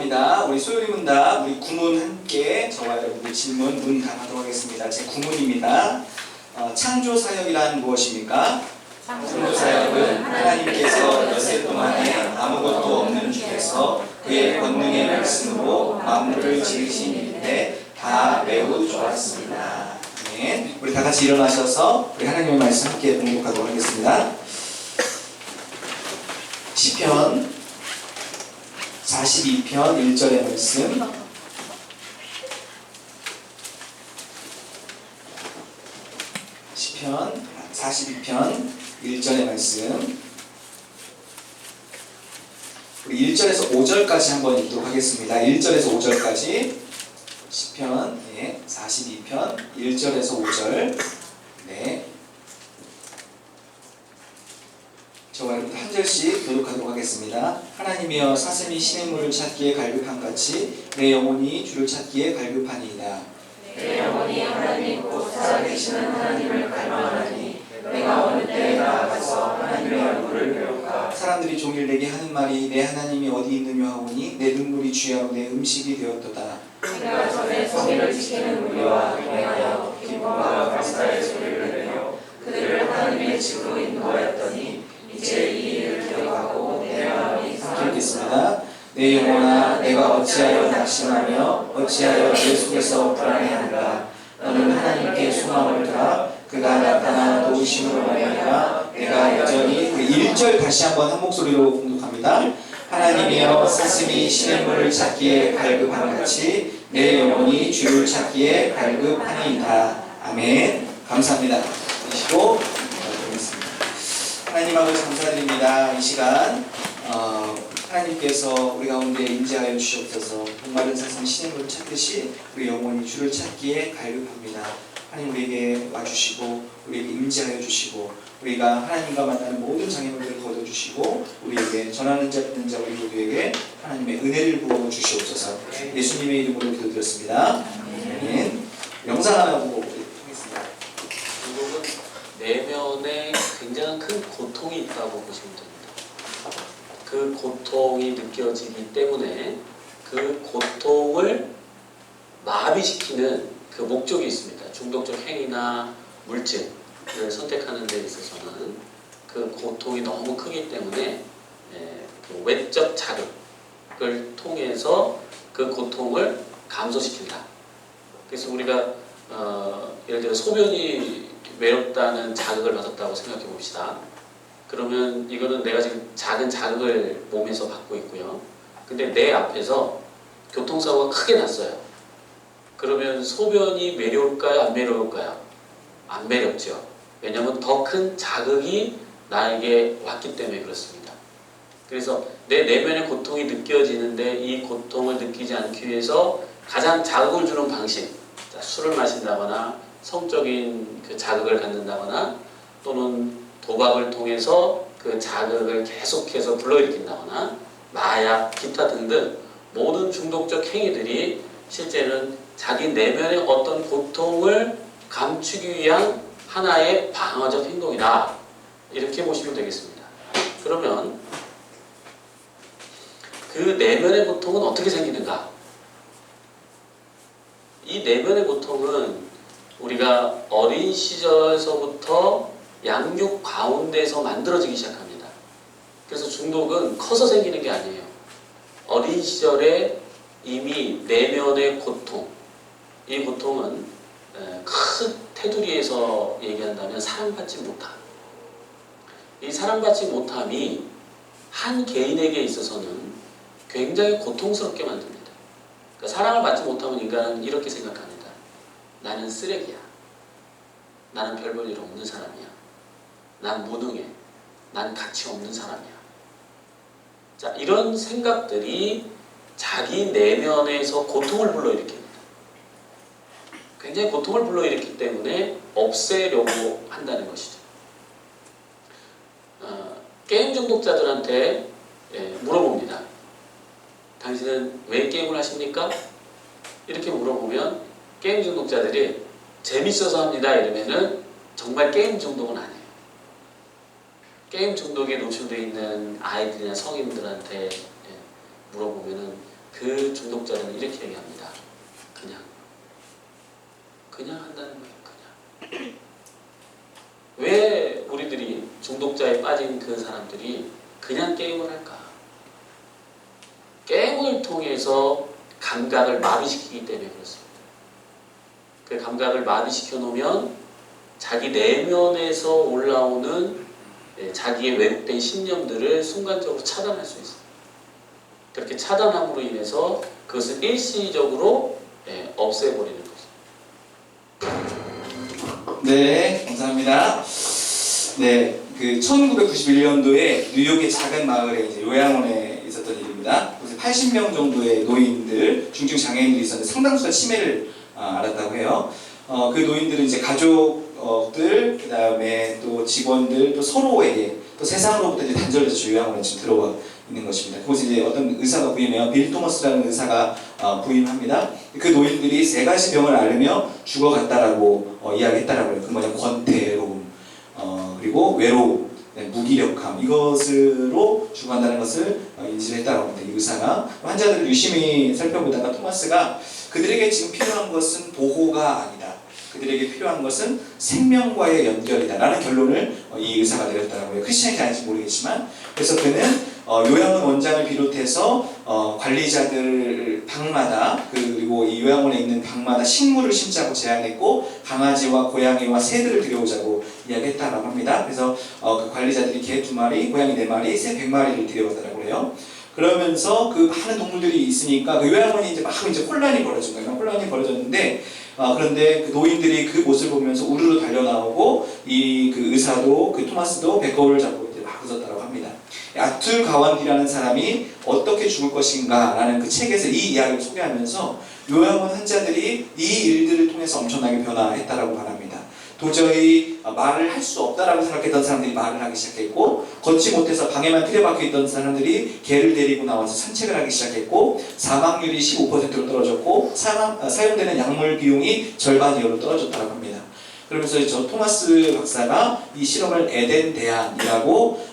감사합니다. 우리 소요리 문답, 우리 구문 함께 저와 여러분들 질문 문답하도록 하겠습니다. 제 구문입니다. 창조 사역이란 무엇입니까? 창조 사역은 하나님께서 엿새 동안에 아무것도 없는 중에서 그의 권능의 말씀으로 만물을 지으신 일인데 다 매우 좋았습니다. 네. 우리 다 같이 일어나셔서 우리 하나님의 말씀 함께 봉독하도록 하겠습니다. 시편 42편 1절의 말씀. 시편 42편 1절의 말씀. 우리 1절에서 5절까지 한번 읽도록 하겠습니다. 1절에서 5절까지 시편 42편 1절에서 5절. 네. 저와 여러분 한 절씩 교독하도록 하겠습니다. 하나님이여 사슴이 시냇물을 찾기에 갈급함같이 내 영혼이 주를 찾기에 갈급하니이다. 내 영혼이 하나님 곧 살아계시는 하나님을 갈망하니 내가 어느 때에 나아가서 하나님의 얼굴을 배울까. 사람들이 종일 내게 하는 말이 내 하나님이 어디 있느냐 하오니 내 눈물이 주야로 내 음식이 되었도다. 내가 전에 성의를 지키는 우리와 동행하여 기쁨과 감사의 소리를 내며 그들을 하나님의 집으로 인도하였더니 이제 이 일을 기억하고 내 마음이 기억했습니다. 내 영혼아 내가 어찌하여 낙심하며 어찌하여 내 속에서 불안해하는가. 너는 하나님께 소망을 두라. 그가 나타나 도우심으로 말미암아 내가 여전히 1절 다시 한번 한 목소리로 공독합니다. 하나님이여 사슴이 시냇물을 찾기에 갈급함같이 내 영혼이 주를 찾기에 갈급하니이다. 아멘. 감사합니다. 계시고 드리겠습니다. 하나님 아버지 감사드립니다. 이 시간 하나님께서 우리 가운데 임재하여 주시옵소서. 목마른 사슴 시냇물을 찾듯이 우리 영혼이 주를 찾기에 갈급합니다. 하나님 우리에게 와주시고 우리에게 임재하여 주시고 우리가 하나님과 만나는 모든 장애물들을 거둬주시고 우리에게 전하는 자 듣는 자 우리 모두에게 하나님의 은혜를 부어 주시옵소서. 예수님의 이름으로 기도드렸습니다. 아멘. 영상 하나 보고 하겠습니다. 중독은 내면에 굉장히 큰 고통이 있다고 보시면 됩니다. 그 고통이 느껴지기 때문에 그 고통을 마비시키는 그 목적이 있습니다. 중독적 행위나 물질을 선택하는 데 있어서는 그 고통이 너무 크기 때문에 그 외적 자극을 통해서 그 고통을 감소시킨다. 그래서 우리가 예를 들어 소변이 외롭다는 자극을 받았다고 생각해 봅시다. 그러면 이거는 내가 지금 작은 자극을 몸에서 받고 있고요. 근데 내 앞에서 교통사고가 크게 났어요. 그러면 소변이 매려울까요? 안 매려울까요? 안 매렵죠. 왜냐하면 더 큰 자극이 나에게 왔기 때문에 그렇습니다. 그래서 내 내면의 고통이 느껴지는데 이 고통을 느끼지 않기 위해서 가장 자극을 주는 방식, 술을 마신다거나 성적인 그 자극을 갖는다거나 또는 도박을 통해서 그 자극을 계속해서 불러일으킨다거나 마약, 기타 등등 모든 중독적 행위들이 실제는 자기 내면의 어떤 고통을 감추기 위한 하나의 방어적 행동이다. 이렇게 보시면 되겠습니다. 그러면 그 내면의 고통은 어떻게 생기는가? 이 내면의 고통은 우리가 어린 시절에서부터 양육 가운데서 만들어지기 시작합니다. 그래서 중독은 커서 생기는 게 아니에요. 어린 시절에 이미 내면의 고통, 이 고통은 큰 테두리에서 얘기한다면 사랑받지 못함. 이 사랑받지 못함이 한 개인에게 있어서는 굉장히 고통스럽게 만듭니다. 그러니까 사랑을 받지 못하면 인간은 이렇게 생각합니다. 나는 쓰레기야. 나는 별 볼 일 없는 사람이야. 난 무능해. 난 가치 없는 사람이야. 자, 이런 생각들이 자기 내면에서 고통을 불러일으킵니다. 굉장히 고통을 불러일으키기 때문에 없애려고 한다는 것이죠. 게임 중독자들한테 물어봅니다. 당신은 왜 게임을 하십니까? 이렇게 물어보면 게임 중독자들이 재밌어서 합니다 이러면은 정말 게임 중독은 아니에요. 게임 중독에 노출되어 있는 아이들이나 성인들한테 물어보면은 그 중독자는 이렇게 얘기합니다. 그냥 한다는 거예요. 그냥. 왜 우리들이 중독자에 빠진 그 사람들이 그냥 게임을 할까? 게임을 통해서 감각을 마비시키기 때문에 그렇습니다. 그 감각을 마비시켜 놓으면 자기 내면에서 올라오는 자기의 왜곡된 신념들을 순간적으로 차단할 수 있어요. 그렇게 차단함으로 인해서 그것을 일시적으로 없애버리는 거죠. 네, 감사합니다. 네, 그 1991년도에 뉴욕의 작은 마을에 이제 요양원에 있었던 일입니다. 80명 정도의 노인들, 중증 장애인들이 있었는데 상당수가 치매를 앓았다고 해요. 그 노인들은 이제 가족들, 그 다음에 또 직원들, 또 서로에게 또 세상으로부터 이제 단절돼서 요양원에 지금 들어와 있는 것입니다. 그곳에 이제 어떤 의사가 부임해요. 빌 토머스라는 의사가 부임합니다. 그 노인들이 세 가지 병을 앓으며 죽어갔다라고 이야기했다라고 해요. 그 뭐냐, 권태로움, 그리고 외로움, 무기력함, 이것으로 죽어간다는 것을 인지를 했다고 합니다. 이 의사가 환자들을 유심히 살펴보다가 토마스가 그들에게 지금 필요한 것은 보호가 아니다. 그들에게 필요한 것은 생명과의 연결이다 라는 결론을 이 의사가 내렸다고 해요. 크리스찬인지 아닌지 모르겠지만, 그래서 그는 요양원 원장을 비롯해서 관리자들 방마다, 그리고 이 요양원에 있는 방마다 식물을 심자고 제안했고 강아지와 고양이와 새들을 들여오자고 이야기했다고 합니다. 그래서 그 관리자들이 개 2마리, 고양이 4마리, 새 100마리를 들여오더라고 해요. 그러면서 그 많은 동물들이 있으니까 그 요양원이 이제 막 이제 혼란이 벌어진 거예요. 혼란이 벌어졌는데 그런데 그 노인들이 그 모습을 보면서 우르르 달려나오고 이 그 의사도 그 토마스도 배꼽을 잡고 이제 막 웃었다고 합니다. 아툴 가완디라는 사람이 어떻게 죽을 것인가라는 그 책에서 이 이야기를 소개하면서 요양원 환자들이 이 일들을 통해서 엄청나게 변화했다라고 말합니다. 도저히 말을 할 수 없다라고 생각했던 사람들이 말을 하기 시작했고, 걷지 못해서 방에만 틀어박혀 있던 사람들이 개를 데리고 나와서 산책을 하기 시작했고, 사망률이 15%로 떨어졌고, 사용되는 약물 비용이 절반 이하로 떨어졌다고 합니다. 그러면서 저 토마스 박사가 이 실험을 에덴 대안이라고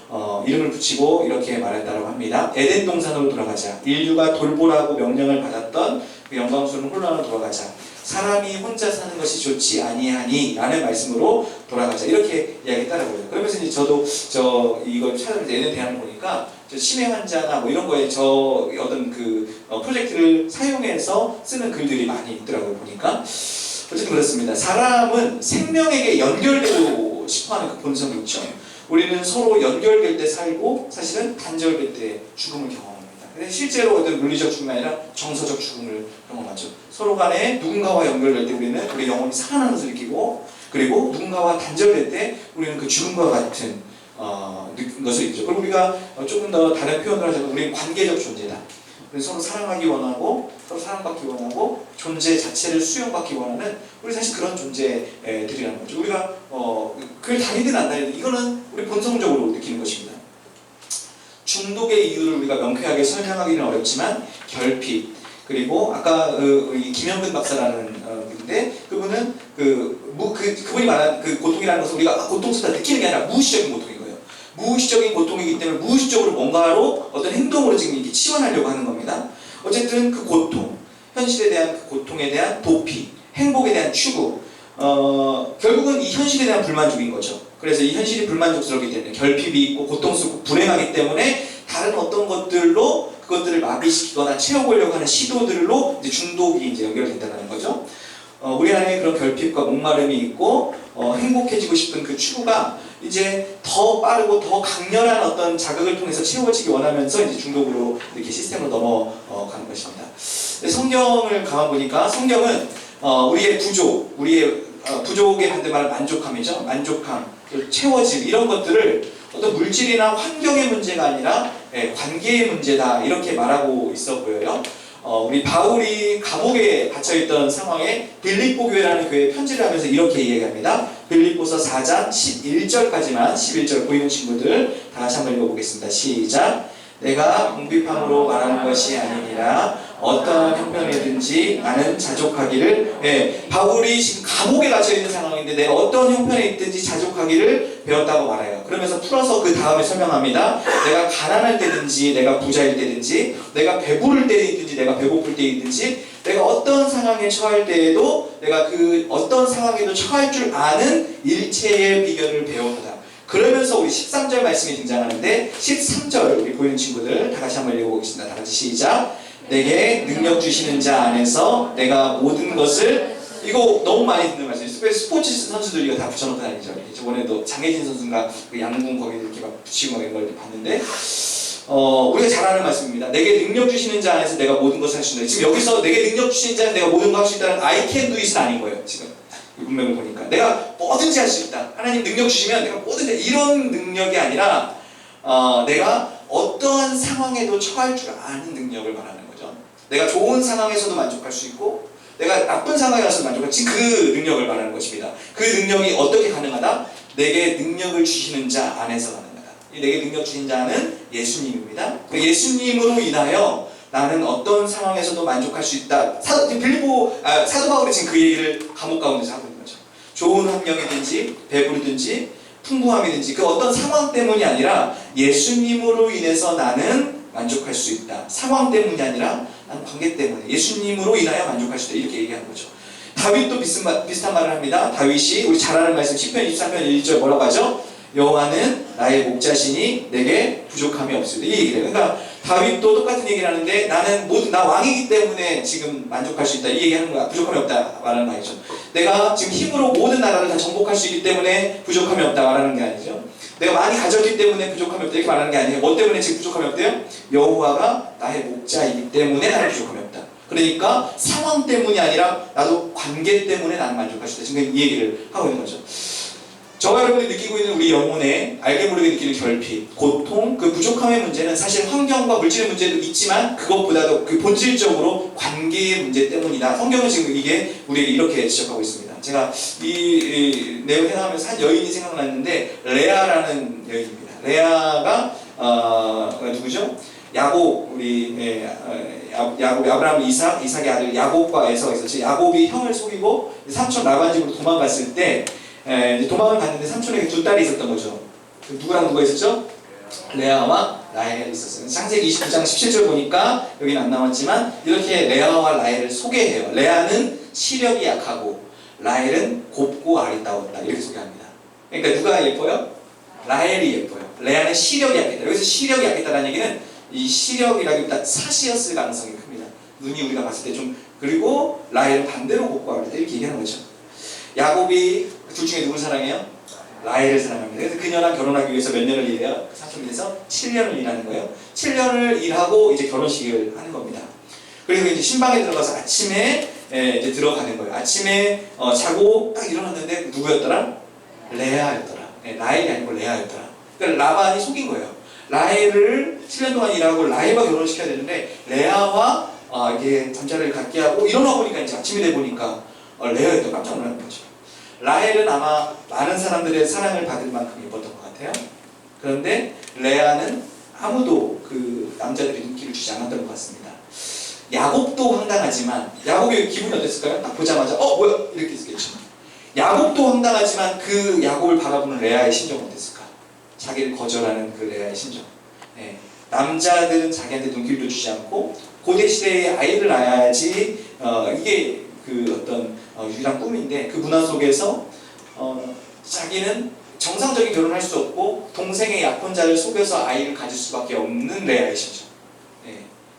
이름을 붙이고 이렇게 말했다고 합니다. 에덴 동산으로 돌아가자. 인류가 돌보라고 명령을 받았던 그 영광스러운 혼란으로 돌아가자. 사람이 혼자 사는 것이 좋지 아니하니 라는 말씀으로 돌아가자, 이렇게 이야기했다라고요. 그러면서 이제 저도 이걸 찾아보면서 에덴 대안을 보니까 저 치매 환자나 뭐 이런 거에 저 어떤 그 프로젝트를 사용해서 쓰는 글들이 많이 있더라고요. 보니까 어쨌든 그렇습니다. 사람은 생명에게 연결되고 싶어하는 그 본성이 있죠. 우리는 서로 연결될 때 살고 사실은 단절될 때 죽음을 경험합니다. 근데 실제로 어떤 물리적 죽음이 아니라 정서적 죽음을 경험하죠. 서로 간에 누군가와 연결될 때 우리는 우리 영혼이 살아나는 것을 느끼고, 그리고 누군가와 단절될 때 우리는 그 죽음과 같은 것을 느끼죠. 그리고 우리가 조금 더 다른 표현을 하자면 우리는 관계적 존재다. 서로 사랑하기 원하고, 서로 사랑받기 원하고, 존재 자체를 수용받기 원하는, 우리 사실 그런 존재들이라는 거죠. 우리가 그걸 다니든 안 다니든 이거는 우리 본성적으로 느끼는 것입니다. 중독의 이유를 우리가 명쾌하게 설명하기는 어렵지만 결핍, 그리고 아까 우리 김현근 박사라는 분인데, 그분은 그분이 말한 그 고통이라는 것은 우리가 고통스럽다 느끼는 게 아니라 무의식적인 고통인 거예요. 무의식적인 고통이기 때문에 무의식적으로 뭔가로 어떤 행동으로 지금 이렇게 치환하려고 하는 겁니다. 어쨌든 그 고통, 현실에 대한 그 고통에 대한 도피, 행복에 대한 추구, 결국은 이 현실에 대한 불만족인 거죠. 그래서 이 현실이 불만족스럽기 때문에 결핍이 있고 고통스럽고 불행하기 때문에 다른 어떤 것들로 그것들을 마비시키거나 채워보려고 하는 시도들로 이제 중독이 이제 연결된다는 거죠. 우리 안에 그런 결핍과 목마름이 있고 행복해지고 싶은 그 추구가 이제 더 빠르고 더 강렬한 어떤 자극을 통해서 채워지기 원하면서 이제 중독으로 이렇게 시스템으로 넘어가는 것입니다. 성경을 가만 보니까 성경은 우리의 부족의 반대말은 만족함이죠. 만족함, 채워짐, 이런 것들을 어떤 물질이나 환경의 문제가 아니라 관계의 문제다, 이렇게 말하고 있어 보여요. 우리 바울이 감옥에 갇혀있던 상황에 빌립보 교회라는 교회에 편지를 하면서 이렇게 이야기합니다. 빌립보서 4장 11절까지만, 11절 보이는 친구들 다 같이 한번 읽어보겠습니다. 시작. 내가 궁핍함으로 말하는 것이 아니니라 어떠한 형편이든지 나는 자족하기를. 바울이 지금 감옥에 갇혀 있는 상황인데 내가 어떤 형편에 있든지 자족하기를 배웠다고 말해요. 그러면서 풀어서 그 다음에 설명합니다. 내가 가난할 때든지 내가 부자일 때든지 내가 배부를 때이든지 내가 배고플 때이든지 내가 어떤 상황에 처할 때에도 내가 그 어떤 상황에도 처할 줄 아는 일체의 비결을 배웠다. 그러면서 우리 13절 말씀이 등장하는데 13절 우리 보이는 친구들 다 같이 한번 읽어보겠습니다. 다 같이 시작. 내게 능력 주시는 자 안에서 내가 모든 것을. 이거 너무 많이 듣는 말씀이에요. 스포츠 선수들 이거 다 붙여놓고 다니죠. 저번에도 장혜진 선수인가 그 양궁 거기 이렇게 막 붙이고 이런 걸 봤는데 우리가 잘 아는 말씀입니다. 내게 능력 주시는 자 안에서 내가 모든 것을 할 수 있다. 지금 여기서 내게 능력 주시는 자는 내가 모든 걸 할 수 있다는 I can do it은 아닌 거예요. 지금 이 문맥을 보니까 내가 뭐든지 할 수 있다. 하나님 능력 주시면 내가 뭐든지 이런 능력이 아니라 내가 어떠한 상황에도 처할 줄 아는 능력을 말하는 거죠. 내가 좋은 상황에서도 만족할 수 있고 내가 나쁜 상황에 와서 만족할 수 있는 그 능력을 말하는 것입니다. 그 능력이 어떻게 가능하다? 내게 능력을 주시는 자 안에서 가능하다. 내게 능력 주신 자는 예수님입니다. 예수님으로 인하여 나는 어떤 상황에서도 만족할 수 있다. 사도 바울이 지금 그 얘기를 감옥 가운데서 하고 있는 거죠. 좋은 환경이든지 배부르든지 풍부함이든지 그 어떤 상황 때문이 아니라 예수님으로 인해서 나는 만족할 수 있다. 상황 때문이 아니라 나는 관계 때문에 예수님으로 인하여 만족할 수 있다. 이렇게 얘기하는 거죠. 다윗도 비슷한 말을 합니다. 다윗이 우리 잘 아는 말씀 10편 23편 1절 뭐라고 하죠? 여호와는 나의 목자시니 내게 부족함이 없으리라. 이 얘기를 해요. 그러니까 다윗도 똑같은 얘기를 하는데 나는 나 왕이기 때문에 지금 만족할 수 있다. 이 얘기하는 거야. 부족함이 없다 말하는 거 아니죠. 내가 지금 힘으로 모든 나라를 다 정복할 수 있기 때문에 부족함이 없다 말하는 게 아니죠. 내가 많이 가졌기 때문에 부족함이 없다 이렇게 말하는 게 아니에요. 뭐 때문에 지금 부족함이 없대요? 여호와가 나의 목자이기 때문에 나는 부족함이 없다. 그러니까 상황 때문이 아니라 나도 관계 때문에 나는 만족할 수 있다. 지금 이 얘기를 하고 있는 거죠. 저와 여러분이 느끼고 있는 우리 영혼에 알게 모르게 느끼는 결핍, 고통, 그 부족함의 문제는 사실 환경과 물질의 문제도 있지만 그것보다도 그 본질적으로 관계의 문제 때문이다. 성경은 지금 이게 우리에게 이렇게 지적하고 있습니다. 제가 이 내용 생각하면서 한 여인이 생각났는데 레아라는 여인입니다. 레아가 누구죠? 야곱, 야곱, 아브라함, 이삭의 아들 야곱과 에서가 있었죠. 야곱이 형을 속이고 삼촌 라반 집으로 도망갔을 때 이제 도망을 갔는데 삼촌에게 두 딸이 있었던 거죠. 누구랑 누가 있었죠? 레아와 라헬이 있었어요. 창세기 29장 17절 보니까 여기는 안 나왔지만 이렇게 레아와 라헬을 소개해요. 레아는 시력이 약하고 라헬은 곱고 아리따웠다. 이렇게 소개합니다. 그러니까 누가 예뻐요? 라헬이 예뻐요. 레아는 시력이 약했다. 여기서 시력이 약했다는 얘기는 이 시력이라기보다 사시였을 가능성이 큽니다. 눈이 우리가 봤을 때 좀. 그리고 라헬은 반대로 곱고 아리따 이렇게 얘기하는 거죠. 야곱이 둘 중에 누굴 사랑해요? 라헬을 사랑합니다. 그래서 그녀랑 결혼하기 위해서 몇 년을 일해요? 삼촌에서 7년을 일하는 거예요. 7년을 일하고 이제 결혼식을 하는 겁니다. 그리고 이제 신방에 들어가서 아침에 이제 들어가는 거예요. 아침에 자고 딱 일어났는데 누구였더라? 레아였더라. 라헬이 아니고 레아였더라. 그러니까 라반이 속인 거예요. 라헬을 7년 동안 일하고 라헬과 결혼시켜야 되는데 레아와 이게 잠자리를 갖게 하고 일어나 보니까 이제 아침이 돼 보니까 레아였던 깜짝 놀라는 거죠. 라헬은 아마 많은 사람들의 사랑을 받을 만큼 예뻤던 것 같아요. 그런데 레아는 아무도 그 남자들이 눈길을 주지 않았던 것 같습니다. 야곱도 황당하지만 야곱의 기분이 어땠을까요? 딱 보자마자 뭐야? 이렇게 했겠죠. 야곱도 황당하지만 그 야곱을 바라보는 레아의 심정은 어땠을까? 자기를 거절하는 그 레아의 심정. 남자들은 자기한테 눈길도 주지 않고 고대 시대에 아이를 낳아야지 이게 그 어떤 유일한 꿈인데 그 문화 속에서 자기는 정상적인 결혼을 할 수 없고 동생의 약혼자를 속여서 아이를 가질 수밖에 없는 레아의 심정.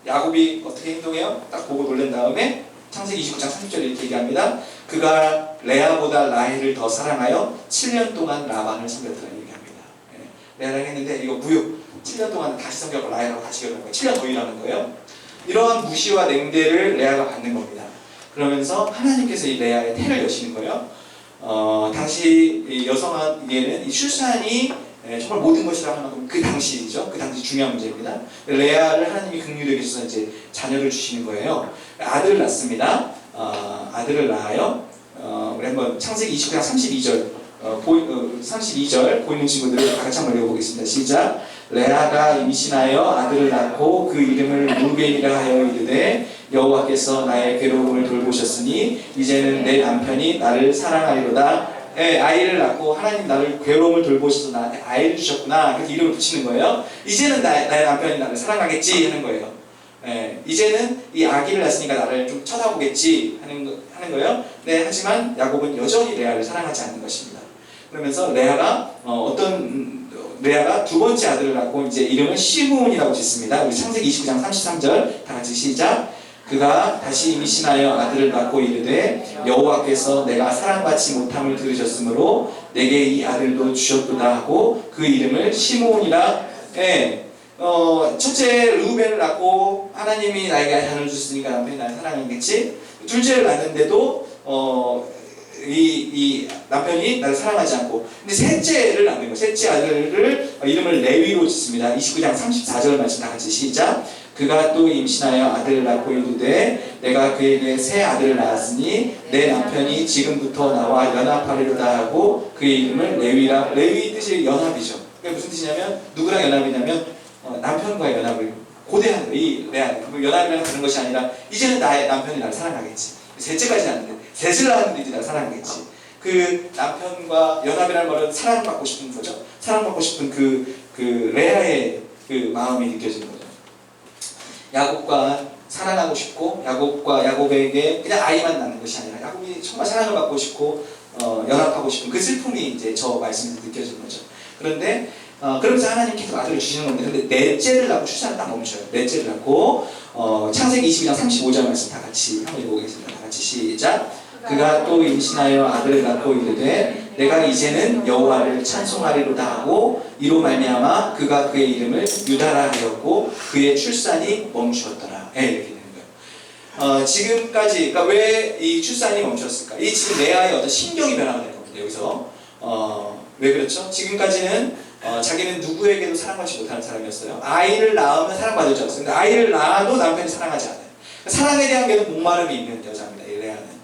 야곱이 어떻게 행동해요? 딱 보고 놀란 다음에 창세기 29장 30절에 이렇게 얘기합니다. 그가 레아보다 라헬을 더 사랑하여 7년 동안 라반을 섬겼더라 얘기합니다. 레아랑 했는데 이거 무효. 7년 동안 다시 섬겼고 라헬하고 다시 결혼한 거예요. 7년 더 일하는 거예요. 이러한 무시와 냉대를 레아가 받는 겁니다. 그러면서 하나님께서 이 레아의 태를 여시는 거예요. 당시 이 여성에게는 이 출산이 정말 모든 것이라 하는 만큼 그 당시죠. 그 당시 중요한 문제입니다. 레아를 하나님이 긍휼히 여기셔서 이제 자녀를 주시는 거예요. 아들을 낳습니다. 아들을 낳아요. 우리 한번 창세기 29장 32절 32절 보이는 친구들을 다 같이 한번 읽어보겠습니다. 시작. 레아가 임신하여 아들을 낳고 그 이름을 루벤이라 하여 이르되 여호와께서 나의 괴로움을 돌보셨으니 이제는 내 남편이 나를 사랑하리로다. 아이를 낳고 하나님 나를 괴로움을 돌보셔서 나한테 아이를 주셨구나. 그렇게 이름을 붙이는 거예요. 이제는 나의 남편이 나를 사랑하겠지 하는 거예요. 이제는 이 아기를 낳았으니까 나를 좀 쳐다보겠지 하는 거예요. 네, 하지만 야곱은 여전히 레아를 사랑하지 않는 것입니다. 그러면서 레아가 두 번째 아들을 낳고 이제 이름은 시므온이라고 짓습니다. 우리 창세기 29장 33절 다 같이 시작. 그가 다시 임신하여 아들을 낳고 이르되 여호와께서 내가 사랑받지 못함을 들으셨으므로 내게 이 아들도 주셨도다 하고 그 이름을 시므온이라. 첫째 르우벤을 낳고 하나님이 나에게 아들을 주셨으니까 남편이 나를 사랑하겠지. 둘째를 낳는데도 이 남편이 나를 사랑하지 않고, 근데 셋째를 낳는 거예요. 셋째 아들을 이름을 레위로 짓습니다. 29장 34절 말씀 다 같이 시작. 그가 또 임신하여 아들을 낳고 이르되 내가 그에게 새 아들을 낳았으니 내 남편이 지금부터 나와 연합하리로다 하고 그의 이름을 레위라. 레위 뜻이 연합이죠. 그게 무슨 뜻이냐면 누구랑 연합이냐면 남편과의 연합을 고대하는 거예요. 이 연합이라는 다른 것이 아니라 이제는 나의 남편이 나를 사랑하겠지. 셋째까지 낳는데 셋을 낳았는데 이제 나를 사랑하겠지. 그 남편과 연합이라는 말은 사랑받고 싶은 거죠. 사랑받고 싶은 그 레아의 그 마음이 느껴지는 거죠. 야곱과 사랑하고 싶고 야곱에게 그냥 아이만 낳는 것이 아니라 야곱이 정말 사랑을 받고 싶고 연합하고 싶은 그 슬픔이 이제 저 말씀에서 느껴지는 거죠. 그런데 그러면서 하나님 계속 아들을 주시는 건데, 근데 넷째를 낳고 출산을 딱 멈춰요. 넷째를 낳고 창세기 22장 35절 말씀 다 같이 한번 읽어보겠습니다. 다 같이 시작. 그가 또 임신하여 아들을 낳고 이르되 내가 이제는 여호와를 찬송하리로다 하고 이로 말미암아 그가 그의 이름을 유다라 하였고 그의 출산이 멈추었더라. 이렇게 되는 거예요. 지금까지 그러니까 왜 이 출산이 멈췄을까? 이 지금 레아의 어떤 심경이 변화가 되는 겁니다. 여기서 왜 그렇죠? 지금까지는 자기는 누구에게도 사랑받지 못하는 사람이었어요. 아이를 낳으면 사랑받을 줄 알았어요. 근데 아이를 낳아도 남편이 사랑하지 않아요. 사랑에 대한 계속 목마름이 있는 여자입니다. 이 레아는.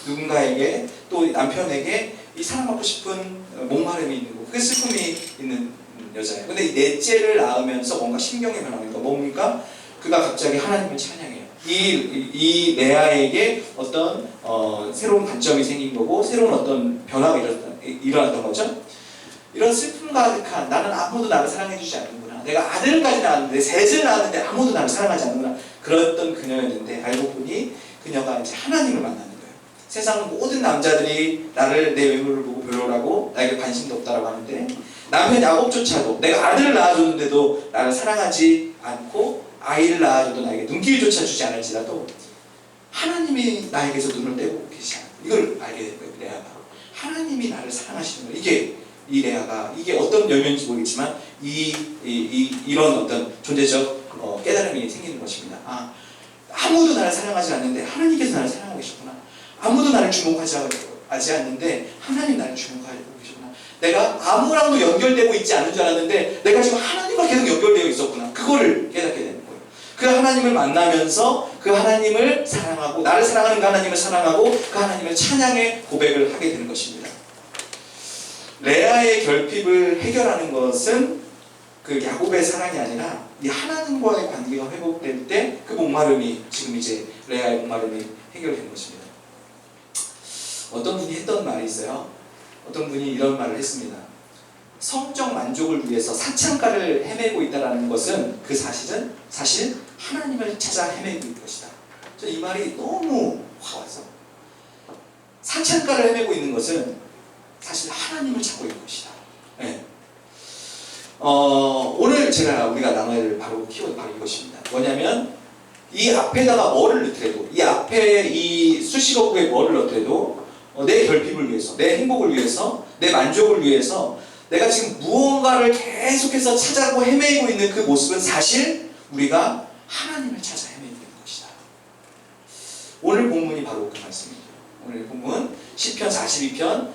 누군가에게 또 남편에게 이 사랑받고 싶은 목마름이 있는 거, 그 슬픔이 있는 여자예요. 근데 이 넷째를 낳으면서 뭔가 심경의 변화가 뭡니까? 그가 갑자기 하나님을 찬양해요. 이 레아에게 어떤 새로운 관점이 생긴 거고 새로운 어떤 변화가 일어났던 거죠. 이런 슬픔 가득한 나는 아무도 나를 사랑해주지 않는구나. 내가 아들까지 낳았는데 셋을 낳았는데 아무도 나를 사랑하지 않는구나. 그랬던 그녀였는데 알고 보니 그녀가 이제 하나님을 만나는 거예요. 세상 모든 남자들이 나를 내 외모를 보고 별로라고 나에게 관심도 없다라고 하는데 남편 야곱조차도 내가 아들을 낳아줬는데도 나를 사랑하지 않고 아이를 낳아줘도 나에게 눈길조차 주지 않을지라도 하나님이 나에게서 눈을 떼고 계시지 않아요. 이걸 알게 된 거예요. 레아가 하나님이 나를 사랑하시는 거예요. 이게 이 레아가 이게 어떤 열매인지 모르겠지만 이런 어떤 존재적 깨달음이 생기는 것입니다. 아무도 나를 사랑하지 않는데 하나님께서 나를 사랑하고 계셨구나. 아무도 나를 주목하지 않는데 하나님 나를 주목하고 계셨구나. 내가 아무랑도 연결되고 있지 않은 줄 알았는데 내가 지금 하나님과 계속 연결되어 있었구나. 그거를 깨닫게 되는 거예요. 그 하나님을 만나면서 그 하나님을 사랑하고 나를 사랑하는 그 하나님을 사랑하고 그 하나님을 찬양의 고백을 하게 되는 것입니다. 레아의 결핍을 해결하는 것은 그 야곱의 사랑이 아니라 이 하나님과의 관계가 회복될 때 그 목마름이 지금 이제 레아의 목마름이 해결된 것입니다. 어떤 분이 했던 말이 있어요. 어떤 분이 이런 말을 했습니다. 성적 만족을 위해서 사창가를 헤매고 있다는 것은 그 사실 하나님을 찾아 헤매고 있는 것이다. 저 이 말이 너무 확 와서 사창가를 헤매고 있는 것은 사실 하나님을 찾고 있는 것이다. 오늘 우리가 나눠야 될 키워드 바로 이것입니다. 뭐냐면 이 앞에다가 뭐를 넣더라도 이 앞에 이 수식어구에 뭐를 넣더라도 내 결핍을 위해서 내 행복을 위해서 내 만족을 위해서 내가 지금 무언가를 계속해서 찾아고 헤매고 있는 그 모습은 사실 우리가 하나님을 찾아 헤매고 있는 것이다. 오늘 본문이 바로 그 말씀입니다. 오늘 본문 시편 42편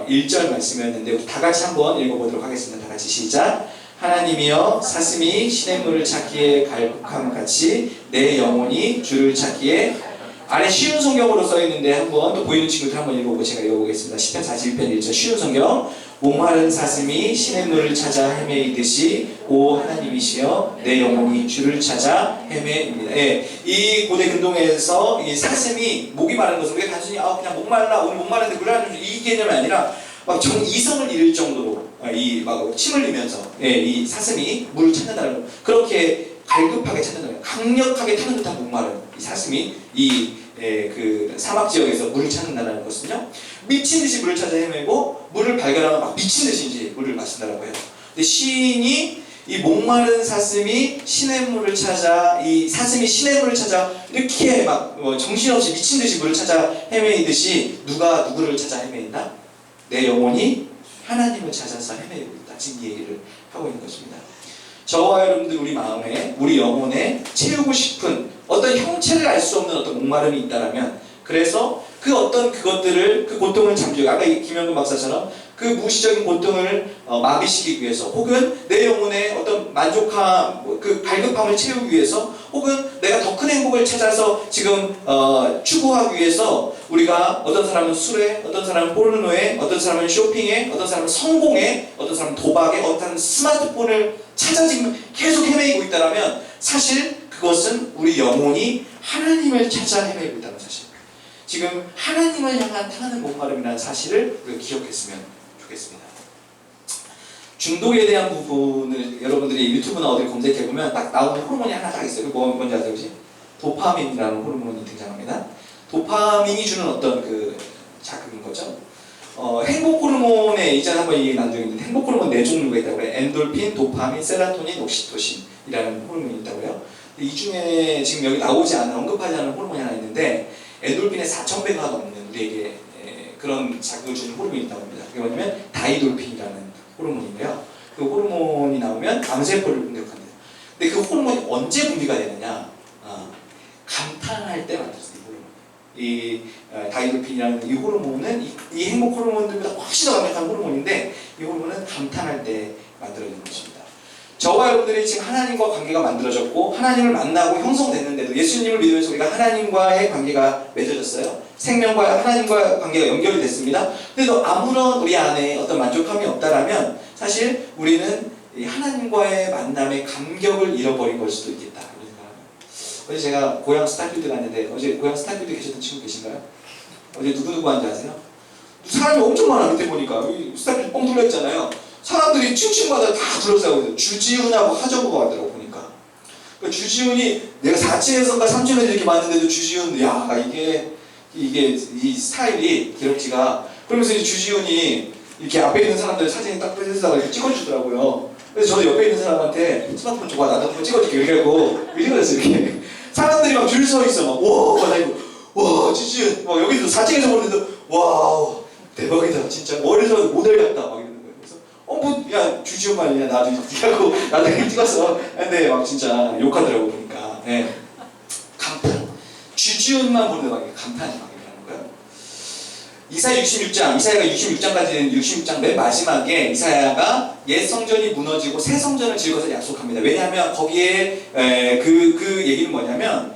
1절 말씀이었는데 우리 다 같이 한번 읽어보도록 하겠습니다. 다 같이 시작. 하나님이여 사슴이 시냇물을 찾기에 갈급함 같이 내 영혼이 주를 찾기에 아래 쉬운 성경으로 써 있는데 한번 또 보이는 친구들 한번 읽어보고 제가 읽어보겠습니다. 시편 41편 1절 쉬운 성경. 목마른 사슴이 시냇물을 찾아 헤매이듯이 오 하나님이시여 내 영혼이 주를 찾아 헤매입니다. 예, 이 고대 근동에서 이 사슴이 목이 마른 것은 우리가 단순히 그냥 목말라 오늘 목마른데 물 한 줄 이 개념이 아니라 막 정이성을 잃을 정도로 이 막 침을 흘리면서 이 사슴이 물을 찾는다는 거 그렇게 갈급하게 찾는다는 거 강력하게 타는 듯한 목마른 이 사슴이 그 사막 지역에서 물을 찾는다는 것은요 미친 듯이 물을 찾아 헤매고 물을 발견하면 막 미친 듯이 이제 물을 마신다라고 해요. 근데 시인이 이 목마른 사슴이 시냇물을 찾아 이 사슴이 시냇물을 찾아 이렇게 막 정신없이 미친 듯이 물을 찾아 헤매이듯이 누가 누구를 찾아 헤매인다? 내 영혼이 하나님을 찾아서 헤매고 있다. 지금 이 얘기를 하고 있는 것입니다. 저와 여러분들 우리 마음에 우리 영혼에 채우고 싶은 어떤 형체를 알 수 없는 어떤 목마름이 있다라면 그래서 그 어떤 그것들을 그 고통을 잠재우고 아까 김영근 박사처럼 그 무시적인 고통을 마비시키기 위해서 혹은 내 영혼의 어떤 만족함 그 갈급함을 채우기 위해서 혹은 내가 더 큰 행복을 찾아서 지금 추구하기 위해서 우리가 어떤 사람은 술에 어떤 사람은 포르노에 어떤 사람은 쇼핑에 어떤 사람은 성공에 어떤 사람은 도박에 어떤 사람은 스마트폰을 찾아 지금 계속 헤매이고 있다면 사실 그것은 우리 영혼이 하나님을 찾아 헤매고 있다는 사실. 지금 하나님을 향한 타는 목마름이라는 사실을 우리가 기억했으면 좋겠습니다. 중독에 대한 부분을 여러분들이 유튜브나 어디를 검색해보면 딱 나오는 호르몬이 하나 딱 있어요. 그거 뭔지 아세요? 혹시? 도파민이라는 호르몬이 등장합니다. 도파민이 주는 어떤 그 자극인 거죠. 행복 호르몬에 이전에 한번 얘기 나눈 적이 있는데 행복 호르몬 4종류가 있다고 해요. 엔돌핀, 도파민, 세라토닌, 옥시토신이라는 호르몬이 있다고 해요. 이 중에 지금 여기 나오지 않은 언급하지 않은 호르몬이 하나 있는데 엔돌핀의 4,000배가 넘는 우리에게 그런 자극을 주는 호르몬이 있다고 합니다. 그게 뭐냐면 다이돌핀이라는 호르몬인데요. 그 호르몬이 나오면 암세포를 공격합니다. 근데 그 호르몬이 언제 분비가 되느냐? 감탄할 때 만들어져요. 이 다이돌핀이라는 이 호르몬은 이 행복 호르몬들보다 훨씬 더 강력한 호르몬인데 이 호르몬은 감탄할 때 만들어지는 것입니다. 저와 여러분들이 지금 하나님과 관계가 만들어졌고 하나님을 만나고 형성됐는데도 예수님을 믿으면서 우리가 하나님과의 관계가 맺어졌어요. 생명과 하나님과 관계가 연결이 됐습니다. 근데도 아무런 우리 안에 어떤 만족함이 없다라면 사실 우리는 이 하나님과의 만남의 감격을 잃어버린 걸 수도 있겠다. 어제 제가 고향 스타필드 갔는데 어제 고향 스타필드 계셨던 친구 계신가요? 어제 누구 하는지 아세요? 사람이 엄청 많아. 밑에 보니까 여기 스타필드 뻥 뚫려있잖아요. 사람들이 층층마다 다 둘러싸고 있어요. 주지훈하고 하정우가 왔더라고 보니까. 그러니까 주지훈이 내가 4층에서인가 3층에서 이렇게 봤는데도 주지훈 야 이게 이 스타일이 기럭지가 그러면서 이제 주지훈이 이렇게 앞에 있는 사람들 사진이 딱 떼서다가 이렇게 찍어주더라고요. 그래서 저도 옆에 있는 사람한테 스마트폰 줘봐 나도 한번 찍어줄게 이렇게 하고 찍어줬어요 이렇게. 사람들이 막 줄 서 있어 막 와 주지훈 막 여기서 4층에서 보는데도 와 대박이다 진짜 어려서 모델 같다 막 이러는 거예요. 그래서 야 주지훈만 아니냐 나도 이렇게 하고 나도 이렇게 찍었어. 근데 막 진짜 욕하더라고 보니까. 네. 감탄. 주지훈만 보는데 막 감탄이 막 이러는 거예요. 이사야 66장, 이사야가 66장까지 되는 66장 맨 마지막에 이사야가 옛 성전이 무너지고 새 성전을 지을 것을 약속합니다. 왜냐하면 거기에 그 얘기는 뭐냐면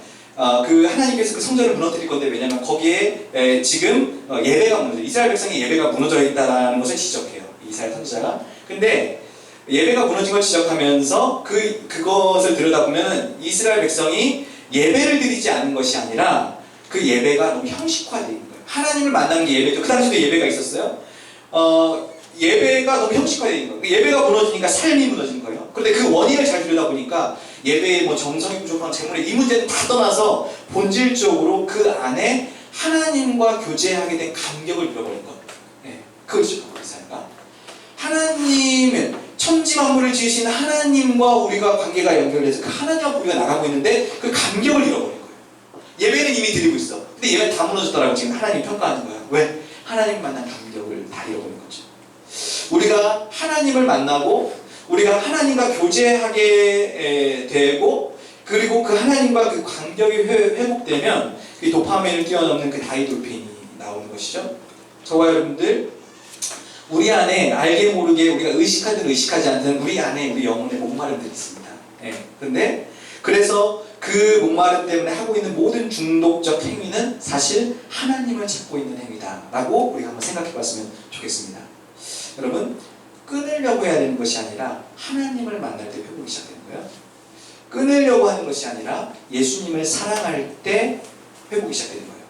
그 하나님께서 그 성전을 무너뜨릴 건데 왜냐하면 거기에 지금 예배가 무너져 이스라엘 백성의 예배가 무너져 있다는 것을 지적해요. 이사야 선지자가. 근데 예배가 무너진 걸 지적하면서 그것을 들여다보면 이스라엘 백성이 예배를 드리지 않는 것이 아니라 그 예배가 너무 형식화되어 있는 거예요. 하나님을 만나는 게 예배죠. 그 당시에도 예배가 있었어요. 예배가 너무 형식화되어 있는 거예요. 예배가 무너지니까 삶이 무너지는 거예요. 그런데 그 원인을 잘 들여다보니까 예배의 뭐 정성이 부족한 재물의 이 문제는 다 떠나서 본질적으로 그 안에 하나님과 교제하게 된 감격을 잃어버린 것. 네, 그것이죠. 이사야가 하나님의 천지 만물을 지으신 하나님과 우리가 관계가 연결돼서 그 하나님과 우리가 나가고 있는데 그 감격을 잃어버린 거예요. 예배는 이미 드리고 있어. 근데 예배는 다 무너졌더라고 지금 하나님이 평가하는 거야. 왜? 하나님 만난 감격을 다 잃어버린 거죠. 우리가 하나님을 만나고 우리가 하나님과 교제하게 되고 그리고 그 하나님과 그 간격이 회복되면 그 도파민을 뛰어넘는 그 다이돌핀이 나오는 것이죠. 저와 여러분들 우리 안에 알게 모르게 우리가 의식하든 의식하지 않든 우리 안에 우리 영혼의 목마름들이 있습니다. 그런데 그래서 그 그 목마름 때문에 하고 있는 모든 중독적 행위는 사실 하나님을 찾고 있는 행위다라고 우리가 한번 생각해 봤으면 좋겠습니다. 여러분, 끊으려고 해야 되는 것이 아니라 하나님을 만날 때 회복이 시작되는 거예요. 끊으려고 하는 것이 아니라 예수님을 사랑할 때 회복이 시작되는 거예요.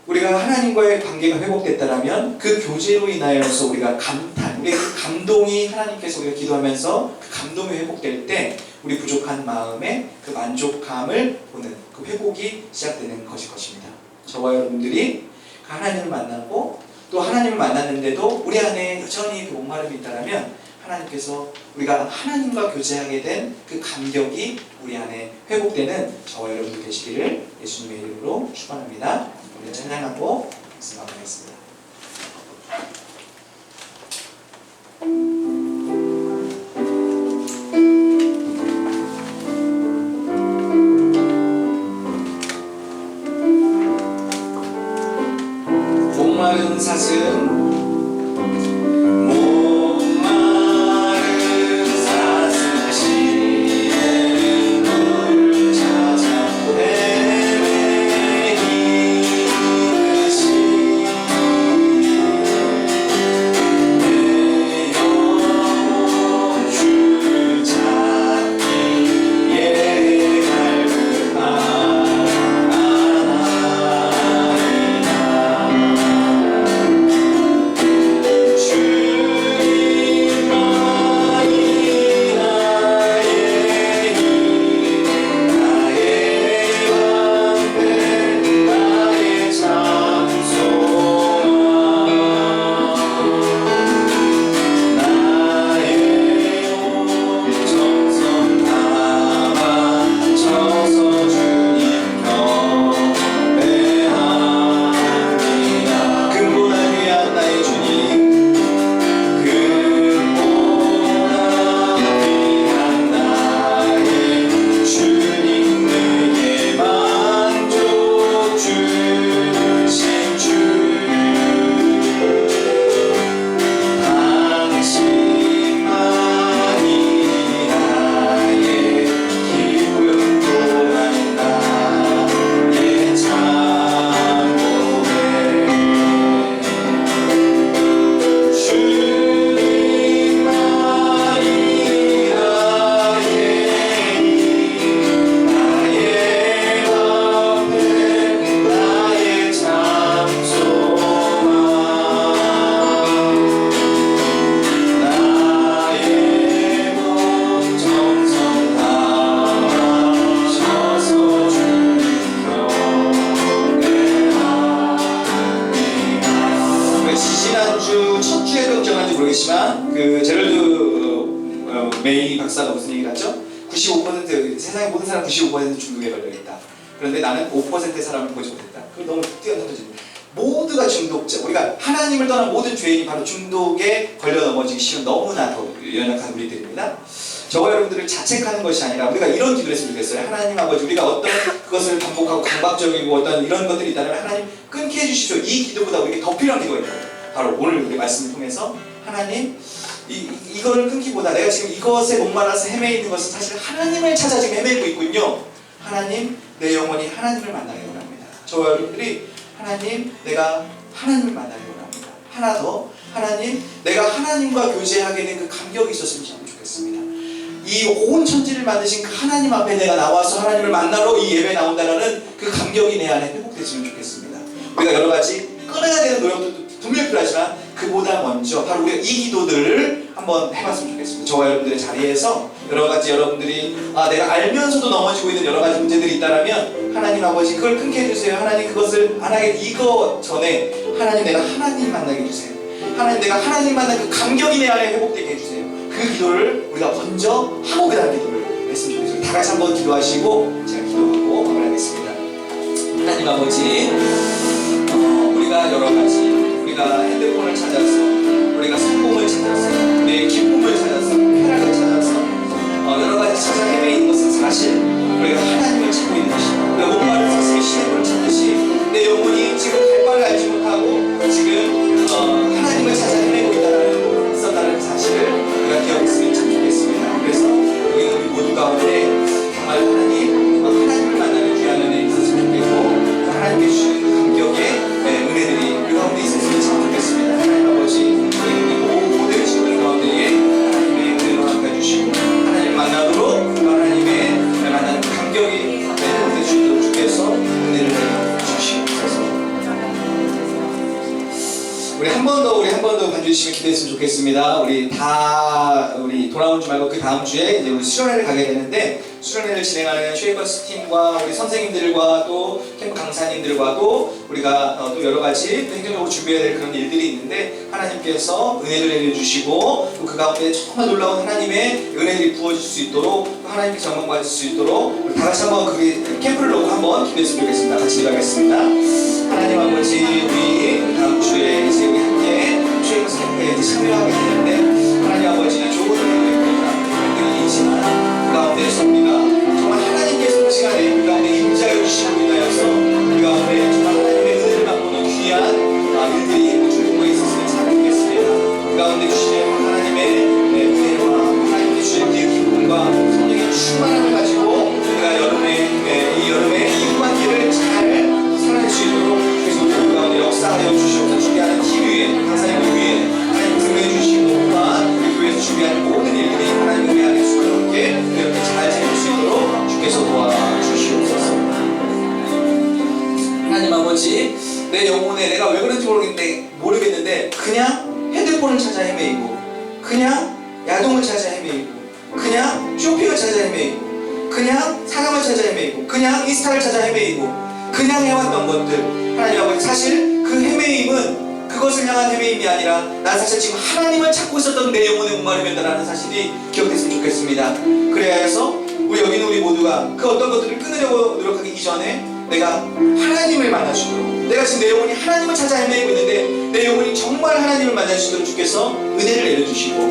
우리가 하나님과의 관계가 회복됐다면 그 교제로 인하여서 우리가 감탄, 우리의 그 감동이 하나님께서 우리가 기도하면서 그 감동이 회복될 때 우리 부족한 마음에 그 만족감을 보는 그 회복이 시작되는 것입니다. 저와 여러분들이 하나님을 만나고 또 하나님을 만났는데도 우리 안에 여전히 그 목마름이 있다면 하나님께서 우리가 하나님과 교제하게 된 그 감격이 우리 안에 회복되는 저와 여러분들 되시기를 예수님의 이름으로 축원합니다. 우리 찬양하고 말씀하겠습니다. 목마른 사슴 모르겠지만 그 제럴드 메이 박사가 무슨 얘기를 하죠? 95% 세상의 모든 사람 95% 중독에 걸려있다. 그런데 나는 5%의 사람을 보지 못했다. 그 너무 뛰어넘어지는 모두가 중독자. 우리가 하나님을 떠난 모든 죄인이 바로 중독에 걸려 넘어지기 쉬운 너무나 더 연약한 우리들입니다. 저와 여러분들을 자책하는 것이 아니라 우리가 이런 기도를 했으면 좋겠어요. 하나님 아버지, 우리가 어떤 그것을 반복하고 강박적이고 어떤 이런 것들이 있다면 하나님 끊게 해주십시오. 이 기도보다 우리에게 더 필요한 기도가 있다. 바로 오늘 우리 말씀을 통해서 하나님 이거를 끊기보다 내가 지금 이것에 목말라서 헤매 있는 것은 사실 하나님을 찾아 지금 헤매고 있군요. 하나님, 내 영혼이 하나님을 만나기 원합니다. 저와 여러분들이 하나님, 내가 하나님을 만나기 원합니다. 하나 더, 하나님, 내가 하나님과 교제하게 된 그 감격이 있었으면 참 좋겠습니다. 이 온 천지를 만드신 그 하나님 앞에 내가 나와서 하나님을 만나러 이 예배에 나온다는 그 감격이 내 안에 회복됐으면 좋겠습니다. 우리가 여러 가지 끊어야 되는 노력도 분명히 필요하지만 그보다 먼저 바로 우리가 이 기도들을 한번 해봤으면 좋겠습니다. 저와 여러분들의 자리에서 여러 가지 여러분들이 내가 알면서도 넘어지고 있는 여러 가지 문제들이 있다면 하나님 아버지 그걸 끊게 해주세요. 하나님 그것을 안 하게 이거 전에 하나님 내가 하나님 만나게 해주세요. 하나님 내가 하나님 만난 그 감격이 내 안에 회복되게 해주세요. 그 기도를 우리가 먼저 하고 그 다음 기도를 했으면 좋겠습니다. 다 같이 한번 기도하시고 제가 기도하고 마무리하겠습니다. 하나님 아버지, 우리가 여러 가지 우리가 핸드폰을 찾아서 우리가 성공을 찾아서 우리의 기쁨을 찾아서 쾌락을 찾아서 여러 가지 찾아 헤매이는 것은 사실 우리가 하나님을 찾고 있는 것이고 우리가 목마른 사슴의 시냇물을 찾듯이 내 영혼이 지금 갈 바를 알지 못하고 지금 하나님을 찾아 헤매고 있다는 사실을 우리가 기억했으면 참 좋겠습니다. 그래서 우리 모두 가운데 정말 하나님 믿으시면 기도했으면 좋겠습니다. 우리 돌아온 주 말고 그 다음 주에 이제 우리 수련회를 가게 되는데, 수련회를 진행하는 쉐이커스 팀과 우리 선생님들과 또 캠프 강사님들과도 우리가 또 여러 가지 행정적으로 준비해야 될 그런 일들이 있는데, 하나님께서 은혜를 내려주시고 또 그 가운데 정말 놀라운 하나님의 은혜들이 부어질 수 있도록, 또 하나님께 영광 받을 수 있도록 우리 다 같이 한번 그 캠프를 놓고 한번 기도했으면 좋겠습니다. 같이 기도하겠습니다. 하나님 아버지, 우리 다음 주에 이제 우리 함께 쉐이커스 캠프에 이제 참여하게 되는데, 하나님 아버지 좋은 은혜들이 있지만 그 가운데서 우리가 정말 하나님께서 그 시간에 그 가운데 임재하여 주시고 인하여서 그 가운데 정말 하나님의 은혜를 맛보는 귀한 일들이 중국에 있었으면 참 좋겠습니다. 그 가운데 주시는 하나님의 은혜와 하나님의 주시는 기쁨과 성령의 충만함을 가지고 우리가 이 여름에 이 후반기를 잘 살아낼 수 있도록 그래서 그 가운데 역사하여 주시옵소서. 준비하는 팀 위에, 강사님 위에 하나님께서 은혜 주시고, 또한 우리 교회에서 준비하는 모든 일들이 하나님의 은혜 안에 수고롭게 이렇게 잘 지낼 수 있도록 주께서 도와주시옵소서. 하나님 아버지, 내 영혼에 내가 왜 그런지 모르겠는데 그냥 핸드폰을 찾아 헤매이고, 그냥 야동을 찾아 헤매이고, 그냥 쇼핑을 찾아 헤매이고, 그냥 사람을 찾아 헤매이고, 그냥 인스타를 찾아 헤매이고, 그냥 해왔던 것들, 하나님 아버지, 사실 그 헤매임은 그것을 향한 헤매임이 아니라 난 사실 지금 하나님을 찾고 있었던 내 영혼의 목마름이었다는 사실이 기억됐으면 좋겠습니다. 그래야 해서 우리 여기 있는 우리 모두가 그 어떤 것들을 끊으려고 노력하기 이전에 내가 하나님을 만날 수 있도록, 내가 지금 내 영혼이 하나님을 찾아 헤매고 있는데 내 영혼이 정말 하나님을 만날 수 있도록 주께서 은혜를 내려주시고,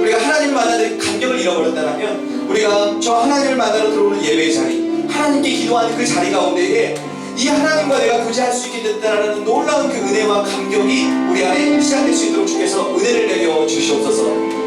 우리가 하나님을 만나는 감격을 잃어버렸다면 우리가 저 하나님을 만나러 들어오는 예배의 자리, 하나님께 기도하는 그 자리 가운데에 이 하나님과 내가 교제할 수 있게 됐다라는 놀라운 그 은혜와 감격이 우리 안에 시작될 수 있도록 주께서 은혜를 내려 주시옵소서.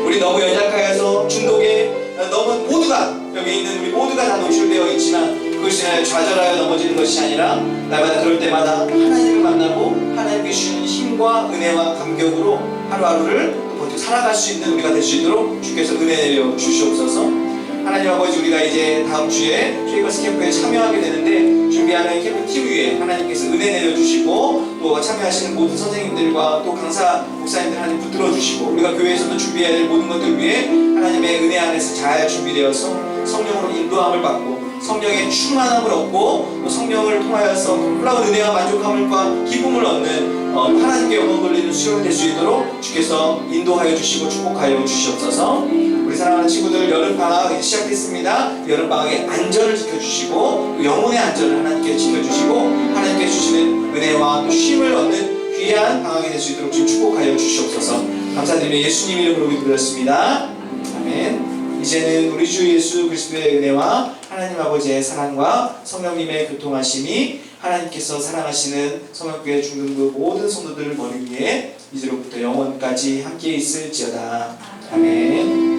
우리 너무 연약하여서 중독에 너무 모두가, 여기 있는 우리 모두가 다 노출되어 있지만 그것이 좌절하여 넘어지는 것이 아니라 날마다 그럴 때마다 하나님을 만나고 하나님께 주시는 힘과 은혜와 감격으로 하루하루를 버티고 살아갈 수 있는 우리가 될 수 있도록 주께서 은혜 내려 주시옵소서. 하나님 아버지, 우리가 이제 다음 주에 쉐이커스 캠프에 참여하게 되는데, 준비하는 캠프 팀 위에 하나님께서 은혜 내려주시고 또 참여하시는 모든 선생님들과 또 강사 목사님들 하나님 붙들어 주시고, 우리가 교회에서도 준비해야 될 모든 것들 위해 하나님의 은혜 안에서 잘 준비되어서 성령으로 인도함을 받고 성령의 충만함을 얻고 또 성령을 통하여서 놀라운 은혜와 만족함과 기쁨을 얻는 하나님께 영광 돌리는 수련이 될 수 있도록 주께서 인도하여 주시고 축복하여 주시옵소서. 우리 사랑하는 친구들, 여름방학 이제 시작됐습니다. 여름방학의 안전을 지켜주시고 또 영혼의 안전을 하나님께 지켜주시고 하나님께 주시는 은혜와 또 쉼을 얻는 귀한 방학이 될 수 있도록 축복하여 주시옵소서. 감사드리며 예수님 이름으로 기도드렸습니다. 아멘. 이제는 우리 주 예수 그리스도의 은혜와 하나님 아버지의 사랑과 성령님의 교통하심이, 하나님께서 사랑하시는 성령교회 중등부 모든 성도들 머리 위에 이제로부터 영원까지 함께 있을지어다. 아멘.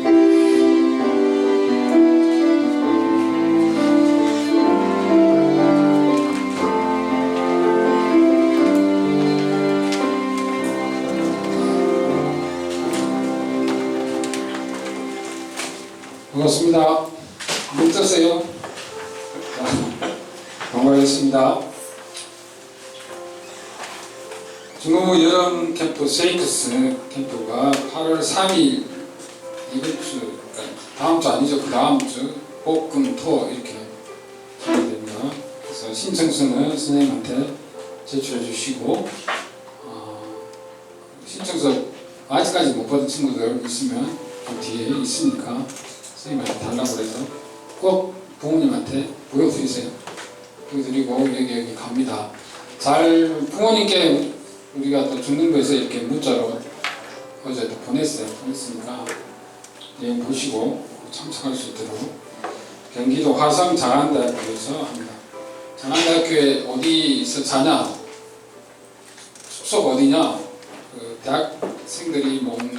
반갑습니다. 문 뜨세요. 반갑습니다. 중국 여름 캠프 쉐이커스 캠프가 8월 3일 이번 주, 다음 주 아니죠, 그 다음 주 복금토 이렇게 진행됩니다. 그래서 신청서는 선생님한테 제출해 주시고, 신청서 아직까지 못 받은 친구들 있으면 그 뒤에 있으니까 선생님한테 달라고 해서 꼭 부모님한테 보여드리세요. 보여드리고 여기 갑니다. 잘 부모님께 우리가 또 중등부에서 이렇게 문자로 어제도 보냈으니까 내용 보시고 참석할 수 있도록 경기도 화성 장안대학교에서 합니다. 장안대학교에 어디서 자냐? 숙소가 어디냐? 그 대학생들이 모은